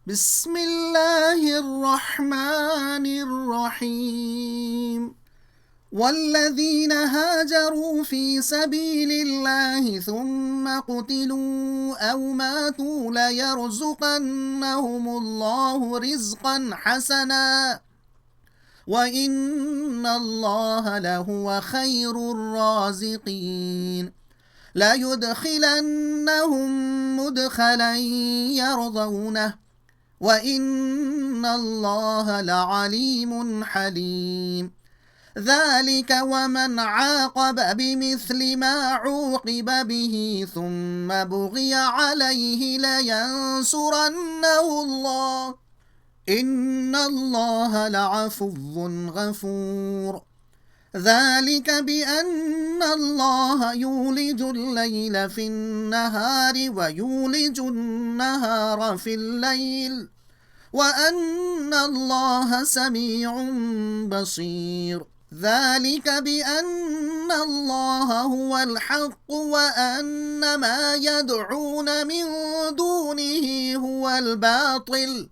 بسم الله الرحمن الرحيم. والذين هاجروا في سبيل الله ثم قتلوا أو ماتوا ليرزقنهم الله رزقا حسنا وإن الله لهو خير الرازقين. ليدخلنهم مدخلا يرضونه وإن الله لعليم حليم. ذلك ومن عاقب بمثل ما عوقب به ثم بغي عليه لينصرنه الله إن الله لعفو غفور. ذلك بأن الله يولج الليل في النهار ويولج النهار في الليل وأن الله سميع بصير. ذلك بأن الله هو الحق وأن ما يدعون من دونه هو الباطل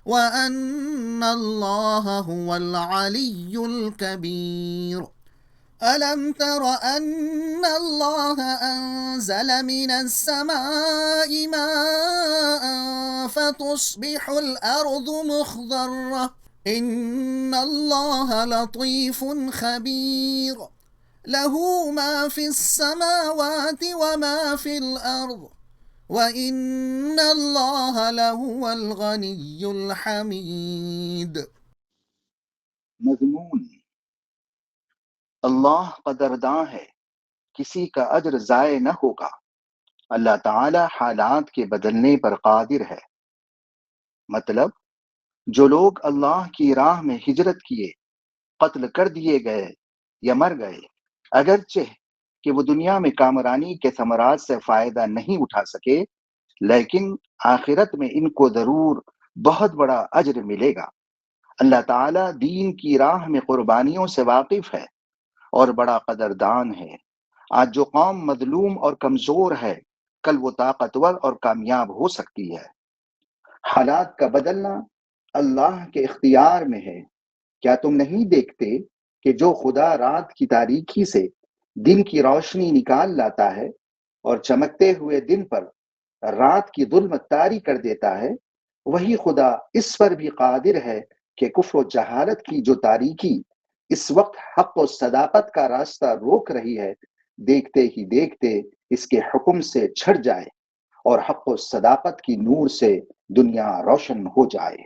وأن الله هو العلي الكبير. ألم تر أن الله أنزل من السماء ماء فتصبح الأرض مخضرة إن الله لطيف خبير. له ما في السماوات وما في الأرض وإن الله لهو الغني الحميد. मज़मून अल्लाह कदरदां है, किसी का अज्र ज़ाय न होगा। अल्लाह ताला हालात के बदलने पर कादिर है। मतलब, जो लोग अल्लाह की राह में हिजरत किए, कत्ल कर दिए गए या मर गए, अगरचे कि वो दुनिया में कामरानी के समरात से फायदा नहीं उठा सके, लेकिन आखिरत में इनको जरूर बहुत बड़ा अज्र मिलेगा। अल्लाह ताला दीन की राह में कुर्बानियों से वाकिफ है और बड़ा कदरदान है। आज जो कौम मजलूम और कमजोर है, कल वो ताकतवर और कामयाब हो सकती है। हालात का बदलना अल्लाह के इख्तियार में है। क्या तुम नहीं देखते कि जो खुदा रात की तारीकी से दिन की रोशनी निकाल लाता है और चमकते हुए दिन पर रात की जुल्मत तारी कर देता है, वही खुदा इस पर भी कादिर है कि कुफ्र व जहालत की जो तारीकी इस वक्त हक और सदाकत का रास्ता रोक रही है, देखते ही देखते इसके हुक्म से छट जाए और हक और सदाकत की नूर से दुनिया रोशन हो जाए।